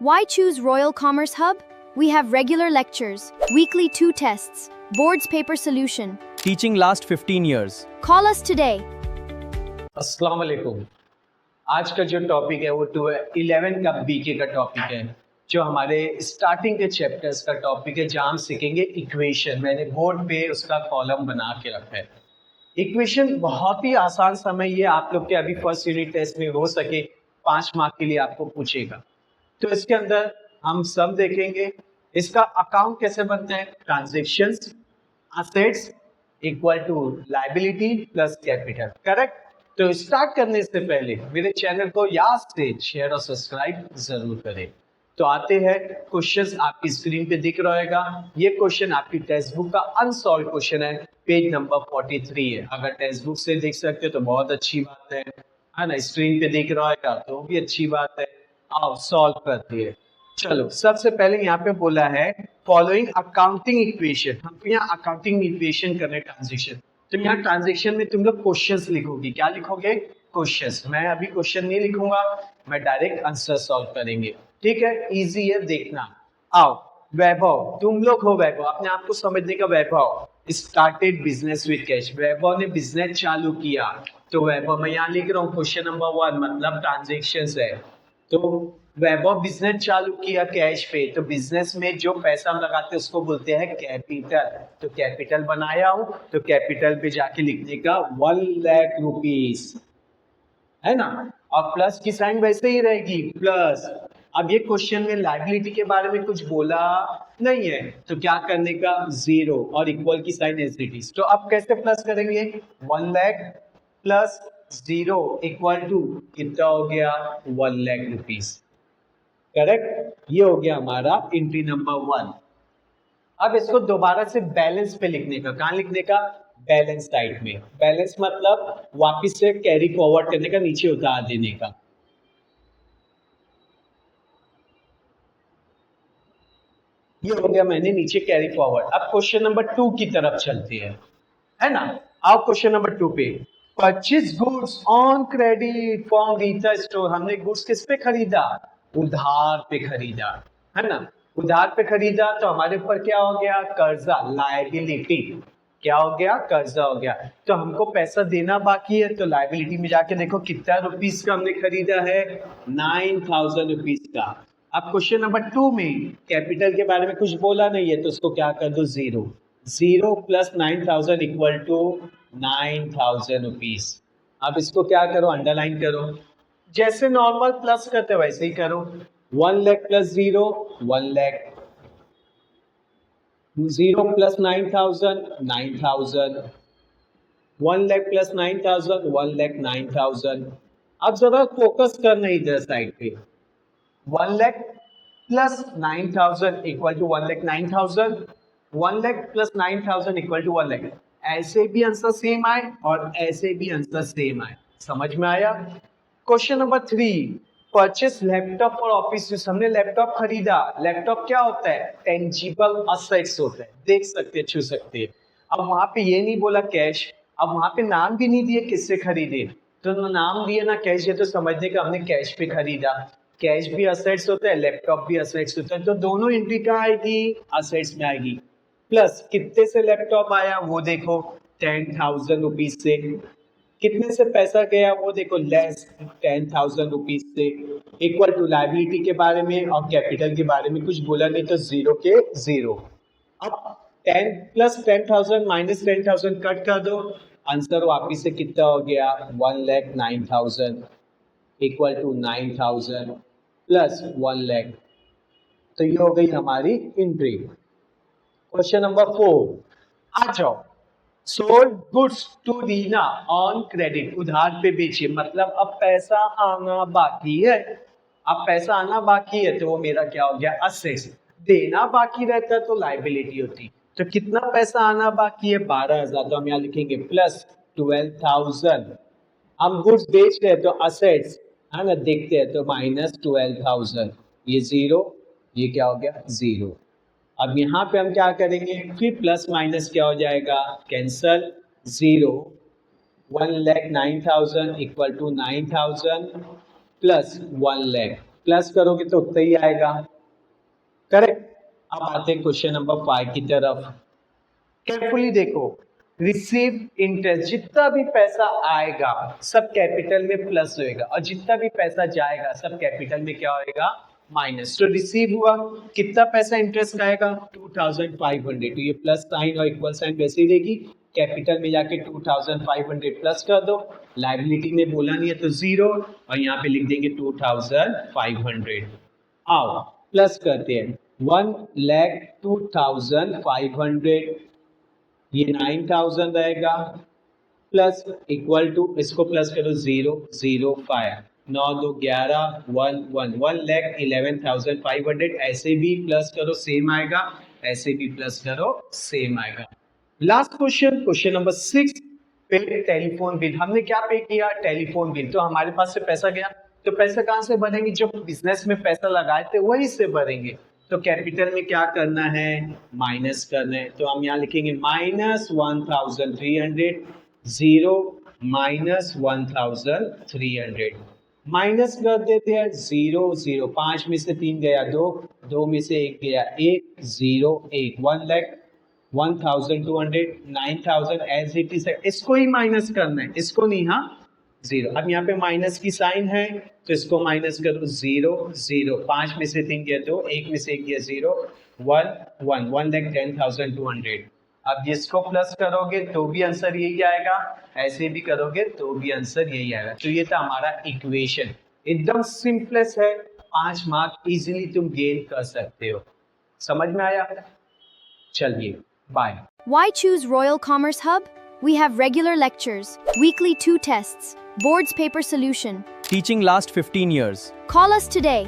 Why choose Royal Commerce Hub? We have regular lectures, weekly 2 tests, boards paper solution. Teaching last 15 years. Call us today. अस्सलाम वालेकुम। आज का जो topic है वो 11 का बीके का टॉपिक है, जो हमारे स्टार्टिंग के चैप्टर्स का टॉपिक है, जहाँ हम सीखेंगे इक्वेशन। मैंने बोर्ड पे उसका कॉलम बना के रखा है। इक्वेशन बहुत ही आसान समय ये आप लोग के अभी फर्स्ट यूनिट टेस्ट में हो सके 5 मार्क के लिए आपको पूछेगा। तो इसके अंदर हम सब देखेंगे इसका अकाउंट कैसे बनता है, transactions, assets equal to liability plus capital, correct. तो स्टार्ट करने से पहले मेरे चैनल को याद से शेयर और सब्सक्राइब जरूर करें। तो आते हैं क्वेश्चंस, आपकी स्क्रीन पे दिख रहा होगा। ये क्वेश्चन आपकी टेक्स्ट बुक का अनसॉल्व क्वेश्चन है, पेज नंबर 43 है। अगर टेक्स्ट बुक से देख सकते हो तो बहुत अच्छी बात है ना। स्क्रीन पे दिख रहा होगा तो भी अच्छी बात है। आओ सॉल्व करते हैं। चलो, सबसे पहले यहाँ पे बोला है फॉलोइंग अकाउंटिंग इक्वेशन। हमको यहाँ अकाउंटिंग इक्वेशन करने ट्रांजेक्शन। तो यहाँ ट्रांजेक्शन में तुम लोग क्वेश्चंस लिखोगे। क्या लिखोगे? क्वेश्चंस। मैं अभी क्वेश्चन नहीं लिखूंगा, मैं डायरेक्ट आंसर सॉल्व करेंगे, ठीक है। इजी है, देखना। आओ, वैभव, तुम लोग हो वैभव, अपने आप को समझने का वैभव। स्टार्टेड बिजनेस विद कैश, वैभव ने बिजनेस चालू किया। तो वैभव मैं यहाँ लिख रहा हूँ क्वेश्चन नंबर 1, मतलब ट्रांजेक्शन है। तो वैभव बिजनेस चालू किया कैश पे, तो बिजनेस में जो पैसा हम लगाते हैं उसको बोलते हैं कैपिटल। तो कैपिटल बनाया हूं, तो कैपिटल पे जाके लिखने का 1 लाख रुपीस, है ना। और प्लस की साइन वैसे ही रहेगी, प्लस। अब ये क्वेश्चन में लायबिलिटी के बारे में कुछ बोला नहीं है, तो क्या करने का, 0 और इक्वल की साइन एज इट इज। तो अब कैसे प्लस करेंगे, 1 लाख प्लस 0 इक्वल टू कितना हो गया, 1 लाख रुपीस, करेक्ट। ये हो गया हमारा एंट्री नंबर 1। अब इसको दोबारा से बैलेंस पे लिखने का, कहाँ लिखने का, बैलेंस साइड में। बैलेंस मतलब वापस से कैरी फॉरवर्ड करने का, नीचे उतार देने का। ये हो गया, मैंने नीचे कैरी फॉरवर्ड। अब क्वेश्चन नंबर 2 की तरफ चलते हैं, है ना। आओ क्वेश्चन नंबर 2 पे। Purchase goods on credit from Rita store. हमने गुड्स किस पे खरीदा, उधार पे खरीदा, है ना। उधार पे खरीदा तो हमारे ऊपर क्या हो गया, कर्जा, लायबिलिटी। क्या हो गया, कर्जा हो गया। तो हमको पैसा देना बाकी है, तो लायबिलिटी में जाके देखो कितना रुपीस का हमने खरीदा है, 9000 रुपीस का। अब क्वेश्चन नंबर 2 में कैपिटल के बारे में कुछ बोला नहीं है, तो उसको क्या कर दो, 0। 0 प्लस 9000 इक्वल टू 9000 रुपीस। अब इसको क्या करो, अंडरलाइन करो। जैसे नॉर्मल प्लस करते वैसे ही करो। 1 lakh plus 0, 1 lakh. 0 plus 9000, 9000। 1 lakh plus 9000, 1 lakh 9000। अब जरा फोकस करना इधर साइड पे। 1 lakh plus 9000 equal to 1 lakh 9000। 1 lakh plus 9000 equal to 1 lakh. ऐसे भी आंसर सेम आए और ऐसे भी आंसर सेम आए। समझ में आया। Question number 3, purchase laptop for office use. हमने लैपटॉप खरीदा। लैपटॉप क्या होता है, टेंजिबल असेट्स होता है, देख सकते छू सकते हैं। अब वहां पे ये नहीं बोला कैश, अब वहां पे नाम भी नहीं दिए किससे खरीदे, तो नाम दिए ना कैश है, तो समझने का हमने कैश पे खरीदा। कैश भी असेट्स होता है, लैपटॉप भी असेट्स होता है, तो दोनों एंट्री कहाँ आएगी, असेट्स में आएगी। प्लस कितने से लैपटॉप आया वो देखो, 10,000 रुपीज से। कितने से पैसा गया वो देखो, लेस 10,000 रुपीज से। इक्वल टू लायबिलिटी के बारे में और कैपिटल के बारे में कुछ बोला नहीं, तो 0 के 0। अब 10 प्लस 10,000 माइनस 10,000 कट कर दो, आंसर वापिस से कितना हो गया, 1 lakh 9,000 equal to 9,000 plus 1 lakh. तो ये हो गई हमारी एंट्री। क्वेश्चन नंबर 4, आ जाओ। Sold goods to Reena on credit. उधार पे बेचे, मतलब अब पैसा आना बाकी है। अब पैसा आना बाकी है तो वो मेरा क्या हो गया, असेट्स। देना बाकी रहता तो लायबिलिटी होती। तो कितना पैसा आना बाकी है, 12,000, तो हम यहाँ लिखेंगे प्लस 12,000। हम गुड्स बेच रहे हैं तो असेट्स, है ना, देखते हैं तो माइनस 12,000। ये 0, ये क्या हो गया, 0। अब यहाँ पे हम क्या करेंगे, फिर प्लस माइनस क्या हो जाएगा, cancel. 0, 1 lakh 9,000 equal to 9,000 plus 1 lakh. Plus करोगे तो उतना ही आएगा। करेक्ट। अब आते हैं क्वेश्चन नंबर 5 की तरफ। केयरफुली देखो, रिसीव इंटरेस्ट, जितना भी पैसा आएगा सब कैपिटल में प्लस होएगा और जितना भी पैसा जाएगा सब कैपिटल में क्या होएगा, माइनस। तो रिसीव हुआ, कितना पैसा इंटरेस्ट आएगा, 2500। तो ये प्लस साइन और इक्वल साइन वैसे ही रहेगी, कैपिटल में जाके 2500 प्लस कर दो, लायबिलिटी में बोला नहीं है तो जीरो, और यहाँ पे लिख देंगे 2500। आओ प्लस करते हैं, 1,02,500, ये 9,000 रहेगा, प्लस इक्वल टू, इसको प्लस करो 005, 9 2 11 1 1, 1,11,500। ऐसे भी प्लस करो सेम आएगा, ऐसे भी प्लस करो सेम आएगा। लास्ट क्वेश्चन, क्वेश्चन नंबर 6, पे टेलीफोन बिल। हमने क्या पे किया, टेलीफोन बिल। तो हमारे पास से पैसा गया, तो पैसा कहाँ से भरेंगे, जो बिजनेस में पैसा लगाए थे वहीं से भरेंगे। तो कैपिटल में क्या करना है, माइनस करना है। तो हम यहाँ लिखेंगे -1,300, 0 -1,300, माइनस कर देते हैं 0 0, 5 में से 3 गया 2, 2 में से 1 गया 1, 0 1, 1,01,200, 9,000 एज इट इज है। इसको ही माइनस करना है, इसको नहीं, हाँ 0। अब यहाँ पे माइनस की साइन है तो इसको माइनस करो 0 0, 5 में से 3 गया 2, 1 में से 1 गया 0, 1 1, 1,10,200। अब इसको प्लस करोगे तो भी आंसर यही आएगा, ऐसे भी करोगे तो भी आंसर यही आएगा। तो ये था हमारा इक्वेशन, एकदम सिंपलेस्ट है, 5 मार्क इजीली तुम गेन कर सकते हो। समझ में आया? चलिए bye. Why choose Royal Commerce Hub? We have regular lectures, weekly 2 tests, boards paper solution. Teaching last 15 years. Call us today.